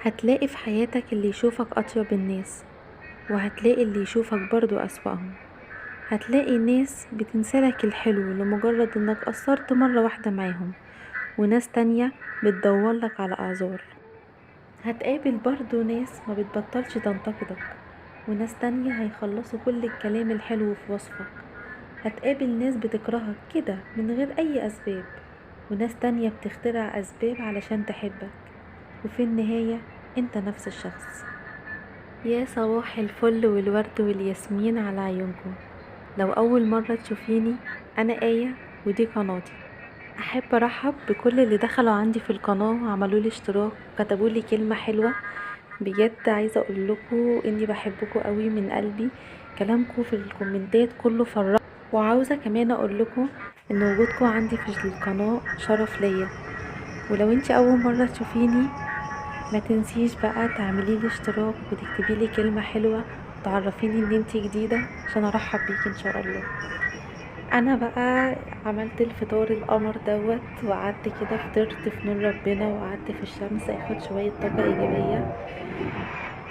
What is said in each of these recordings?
هتلاقي في حياتك اللي يشوفك أطيب الناس، وهتلاقي اللي يشوفك برضو أسوأهم. هتلاقي ناس بتنسالك الحلو لمجرد انك قصرت مرة واحدة معاهم، وناس تانية بتدورلك على أعذار. هتقابل برضو ناس ما بتبطلش تنتقدك، وناس تانية هيخلصوا كل الكلام الحلو في وصفك. هتقابل ناس بتكرهك كده من غير أي أسباب، وناس تانية بتخترع أسباب علشان تحبك. وفي النهاية انت نفس الشخص. يا صباح الفل والورد والياسمين على عيونكم. لو أول مرة تشوفيني، أنا آية، ودي قناتي. أحب أرحب بكل اللي دخلوا عندي في القناة وعملوا لي اشتراك وكتبوا لي كلمة حلوة. بجد عايزة أقول لكم إني بحبكم قوي من قلبي. كلامكم في الكومنتات كله فرح. وعاوزة كمان أقول لكم إن وجودكم عندي في القناة شرف ليا. ولو انتي أول مرة تشوفيني، ما تنسيش بقى تعملي لي اشتراك وتكتبي لي كلمة حلوة وتعرفيني ان انتي جديدة عشان ارحب بيكي ان شاء الله. انا بقى عملت الفطار القمر دوت، وقعدت كده فطرت في نور ربنا وقعدت في الشمس اخد شوية طاقة ايجابية.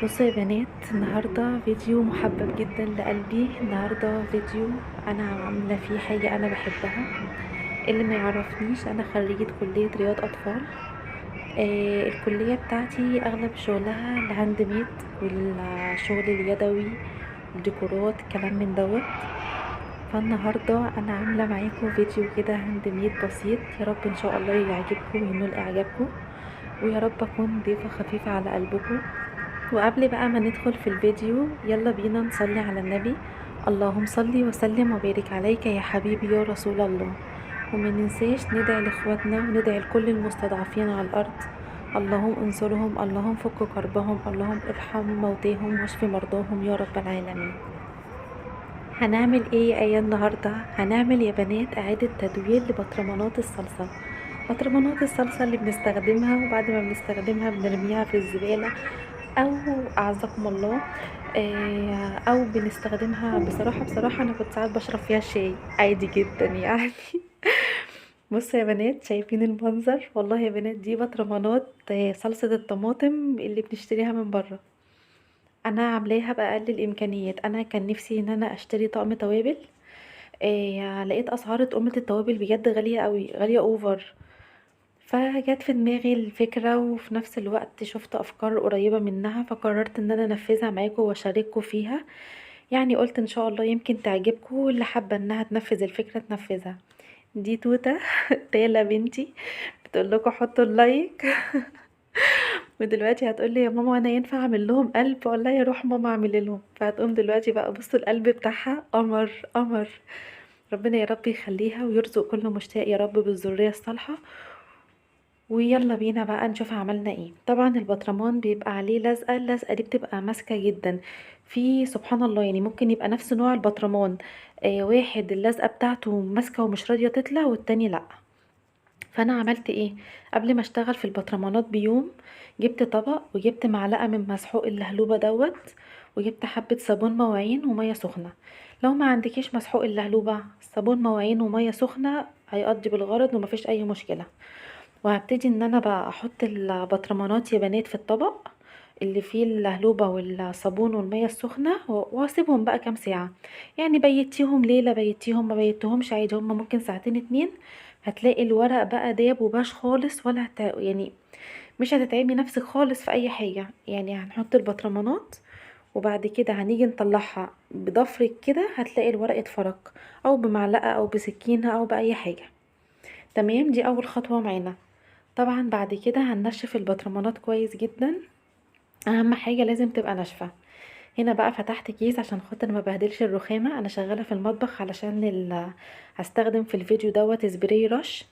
بصوا يا بنات، النهاردة فيديو محبب جدا لقلبي. النهاردة فيديو انا عاملة فيه حاجة انا بحبها. اللي ما يعرفنيش، انا خريجة كلية رياض اطفال. الكلية بتاعتي اغلب شغلها الهاند ميد والشغل اليدوي، ديكورات كلام من دوت. فالنهاردة انا عاملة معاكم فيديو كده هاند ميد بسيط، يا رب ان شاء الله يعجبكم وينول اعجابكم، ويا رب اكون ضيفة خفيفة على قلبكم. وقبل بقى ما ندخل في الفيديو، يلا بينا نصلي على النبي. اللهم صلي وسلم وبارك عليك يا حبيبي يا رسول الله. وما ننساش ندعي لاخواتنا وندعي لكل المستضعفين على الارض. اللهم انصرهم، اللهم فك كربهم، اللهم ارحم موتاهم واشف مرضاهم يا رب العالمين. هنعمل ايه يا ايه النهارده؟ هنعمل يا بنات اعادة تدوير لبطرمانات الصلصة. بطرمانات الصلصة اللي بنستخدمها وبعد ما بنستخدمها بنرميها في الزبالة، او اعزكم الله، او بنستخدمها. بصراحة انا كنت ساعات بشرب فيها شاي عادي جدا يعني. بصوا يا بنات، شايفين المنظر؟ والله يا بنات دي بطرمانات صلصة الطماطم اللي بنشتريها من بره. انا عاملاها باقل الامكانيات. انا كان نفسي ان انا اشتري طقم توابل. لقيت اسعار طقمة التوابل بجد غالية قوي، غالية اوفر. فجت في دماغي الفكرة، وفي نفس الوقت شفت افكار قريبة منها، فقررت ان انا انفذها معاكم واشارككم فيها. يعني قلت ان شاء الله يمكن تعجبكم، واللي حابة انها تنفذ الفكرة تنفذها. دي توتة تالا بنتي بتقول لكم حطوا اللايك. ودلوقتي هتقول لي يا ماما انا ينفع اعمل لهم قلب؟ ولا يا روح ماما اعمل لهم. فهتقوم دلوقتي بقى بصوا القلب بتاعها قمر قمر. ربنا يا رب يخليها ويرزق كل مشتاق يا رب بالذرية الصالحة. ويلا بينا بقى نشوف عملنا ايه. طبعا البطرمان بيبقى عليه لزقة، اللزقة دي بتبقى ماسكة جدا. في سبحان الله يعني ممكن يبقى نفس نوع البطرمان، واحد اللزقة بتاعته ماسكة ومش راضية تطلع، والتاني لأ. فانا عملت ايه؟ قبل ما اشتغل في البطرمانات بيوم، جبت طبق وجبت معلقة من مسحوق اللهلوبة دوت، وجبت حبة صابون مواعين ومية سخنة. لو ما عندكيش مسحوق اللهلوبة، صابون مواعين ومية سخنة هيقضي بالغرض ومفيش اي مشكلة. وهبتدي ان انا بقى احط البطرمانات يا بنات في الطبق اللي فيه اللهلوبة والصابون والمية السخنة، واسيبهم بقى كام ساعة. يعني بيتيهم ليلة، بيتيهم ما بيتيهمش عادي، هما ممكن ساعتين اتنين. هتلاقي الورق بقى داب وباش خالص، ولا يعني مش هتتعبي نفسك خالص في اي حاجة. يعني هنحط البطرمانات، وبعد كده هنيجي نطلعها بضفرك كده، هتلاقي الورق اتفرك، او بمعلقة او بسكينة او بأي حاجة. تمام، دي اول خطوة معانا. طبعا بعد كده هننشف البطرمانات كويس جدا. اهم حاجة لازم تبقى ناشفة. هنا بقى فتحت كيس عشان خاطر ما بهدلش الرخامة. انا شغالة في المطبخ علشان هستخدم في الفيديو دوت سبراي رش،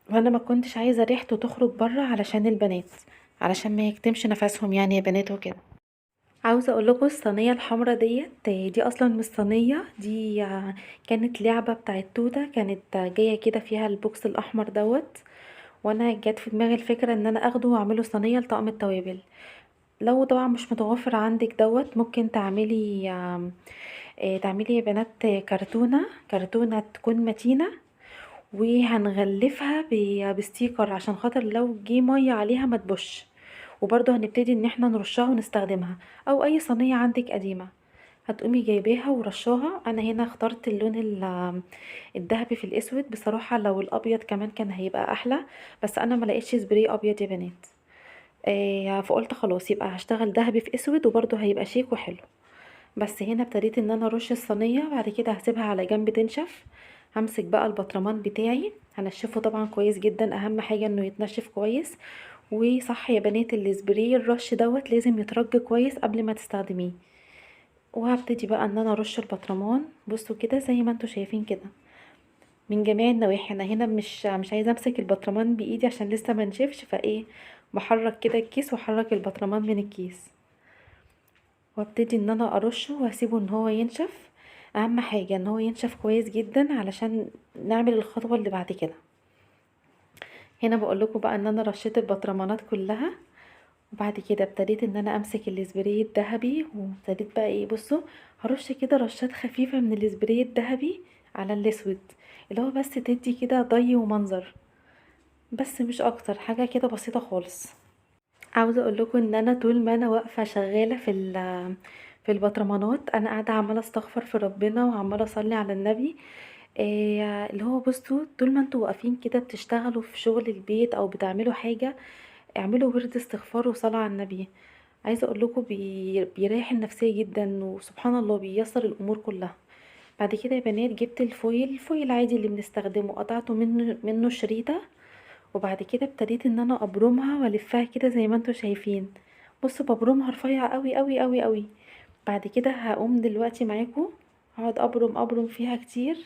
وانا ما كنتش عايزة ريحته تخرج بره علشان البنات، علشان ما يكتمش نفسهم يعني يا بنات وكده. عاوزة اقول لكم الصينية الحمرا دي اصلا مش صينية، دي كانت لعبة بتاعت توتة، كانت جاية كده فيها البوكس الاحمر دوت. وانا جت في دماغي الفكرة ان انا اخده واعمله صينية لطقم التوابل. لو طبعا مش متوفر عندك دوت، ممكن تعملي تعملي يا بنات كرتونة تكون متينة، وهنغلفها بستيكر عشان خاطر لو جه مية عليها ما تبش. وبرده هنبتدي ان احنا نرشها ونستخدمها، او اي صينيه عندك قديمه هتقومي جايباها ورشاها. انا هنا اخترت اللون الذهبي في الاسود، بصراحه لو الابيض كمان كان هيبقى احلى، بس انا ما لقيتش سبراي ابيض يا بنات. فقلت خلاص يبقى هشتغل ذهبي في اسود وبرده هيبقى شيك وحلو. بس هنا ابتديت ان انا ارش الصينيه، بعد كده هسيبها على جنب تنشف. همسك بقى البطرمان بتاعي، هنشفه طبعا كويس جدا، اهم حاجه انه يتنشف كويس. وصح يا بنات، السبراي الرش دوت لازم يترج كويس قبل ما تستخدميه. وهبتدي بقى ان انا ارش البطرمان، بصوا كده زي ما انتوا شايفين كده من جميع النواحي. انا هنا مش عايزه امسك البطرمان بايدي عشان لسه ما نشفش، فايه بحرك كده الكيس واحرك البطرمان من الكيس، وابتدي ان انا ارشه واسيبه ان هو ينشف. اهم حاجه ان هو ينشف كويس جدا علشان نعمل الخطوه اللي بعد كده. هنا بقول لكم بقى ان انا رشيت البطرمانات كلها، وبعد كده ابتديت ان انا امسك السبراي الذهبي، وابتديت بقى ايه، بصوا هرش كده رشات خفيفه من السبراي الذهبي على الاسود، اللي هو بس تدي كده ضي ومنظر، بس مش اكتر حاجه كده بسيطه خالص. عاوزه اقول لكم ان انا طول ما انا واقفه شغاله في البطرمانات، انا قاعده عماله استغفر في ربنا وعماله اصلي على النبي. اللي هو بصوا طول ما انتوا واقفين كده بتشتغلوا في شغل البيت او بتعملوا حاجه، اعملوا ورد استغفار وصلاة على النبي. عايزه اقول لكم بيريح النفسيه جدا، وسبحان الله بييسر الامور كلها. بعد كده يا بنات جبت الفويل العادي اللي بنستخدمه، قطعته منه شريطه، وبعد كده ابتديت ان انا ابرمها والفها كده زي ما انتوا شايفين. بصوا ببرمها رفيع قوي قوي قوي قوي. بعد كده هقوم دلوقتي معاكم هقعد ابرم فيها كتير.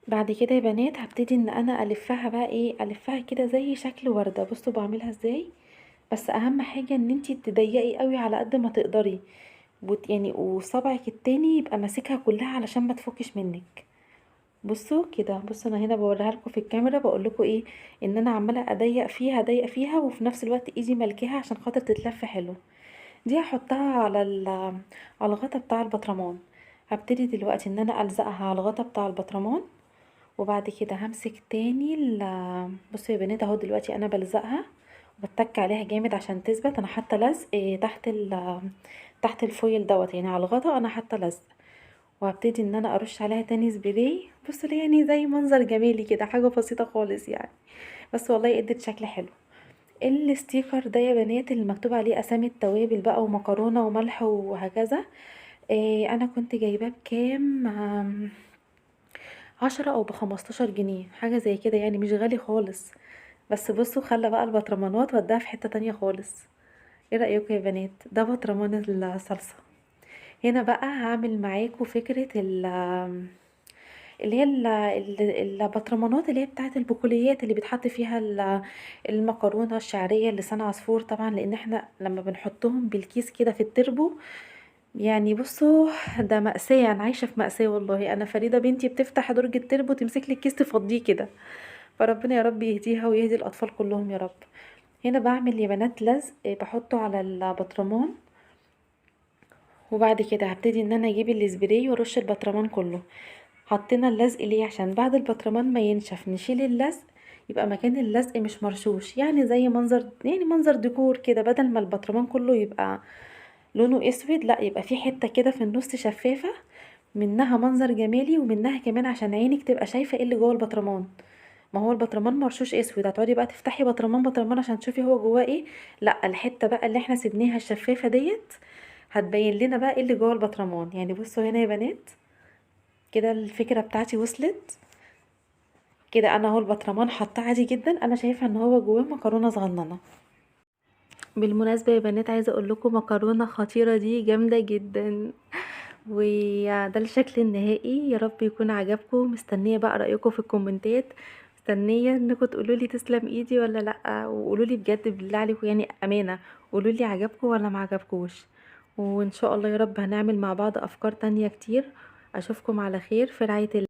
بعد كده يا بنات هبتدي ان انا الفها بقى ايه، الفها كده زي شكل وردة. بصوا بعملها ازاي، بس اهم حاجة ان انتي تضيقي قوي على قد ما تقدري، يعني وصبعك التاني يبقى ماسكها كلها علشان ما تفكش منك. بصوا كده، بصوا انا هنا بوريها لكم في الكاميرا، بقول لكم ايه، ان انا عماله اضيق فيها وفي نفس الوقت ايدي ملكيها عشان خاطر تتلف حلو. دي هحطها على الغطا بتاع البطرمان. هبتدي دلوقتي ان انا الزقها على الغطا بتاع البطرمان، وبعد كده همسك تاني بصوا يا بنات اهو دلوقتي انا بلزقها وبتك عليها جامد عشان تثبت. انا حاطه لزق تحت الفويل دوت، يعني على الغطا انا حاطه لزق. وهبتدي ان انا ارش عليها تاني سبراي، بصوا لي يعني زي منظر جمالي كده، حاجه بسيطه خالص يعني، بس والله ادت شكل حلو. الستيكر ده يا بنات اللي مكتوب عليه اسامي التوابل بقى ومكرونه وملح وهكذا، انا كنت جايباه بكام، 10 او ب15 جنيه حاجه زي كده، يعني مش غالي خالص. بس بصوا خلى بقى البطرمانات وداها في حته تانية خالص. ايه رايكم يا بنات؟ ده بطرمان الصلصه. هنا بقى هعمل معاكم فكره اللي هي البطرمانات اللي هي بتاعت البقوليات اللي بيتحط فيها المكرونه الشعريه لسان عصفور، طبعا لان احنا لما بنحطهم بالكيس كده في التربو، يعني بصوا ده مأساة، انا عايشه في مأساة والله. انا فريده بنتي بتفتح درج التربو تمسك لي الكيس تفضيه كده، فربنا يا رب يهديها ويهدي الاطفال كلهم يا رب. هنا بعمل يا بنات لزق بحطه على البطرمان، وبعد كده هبتدي ان انا اجيب السبراي وارش البطرمان كله. حطينا اللزق ليه؟ عشان بعد البطرمان ما ينشف نشيل اللزق، يبقى مكان اللزق مش مرشوش، يعني زي منظر، يعني منظر ديكور كده، بدل ما البطرمان كله يبقى لونه اسود، لا يبقى في حتة كده في النص شفافة، منها منظر جمالي ومنها كمان عشان عينك تبقى شايفة ايه اللي جوه البطرمان. ما هو البطرمان مرشوش اسود، هتقعدي بقى تفتحي بطرمان عشان تشوفي هو جواه ايه. لا الحتة بقى اللي احنا سيبناها الشفافة ديت هتبين لنا بقى ايه اللي جوه البطرمان. يعني بصوا هنا يا بنات كده الفكرة بتاعتي وصلت كده. انا اهو البطرمان حطاه عادي جدا، انا شايفه ان هو جواه مكرونه صغننه. بالمناسبه يا بنات عايزه اقول لكم مكرونه خطيره دي جامده جدا، وده الشكل النهائي. يا رب يكون عجبكم، مستنيه بقى رايكم في الكومنتات، مستنيه انكم تقولوا لي تسلم ايدي ولا لا، وقولوا لي بجد بالله عليكم يعني امانه، قولوا لي عجبكم ولا ما عجبكوش. وان شاء الله يا رب هنعمل مع بعض افكار تانية كتير. اشوفكم على خير في رعايه الله.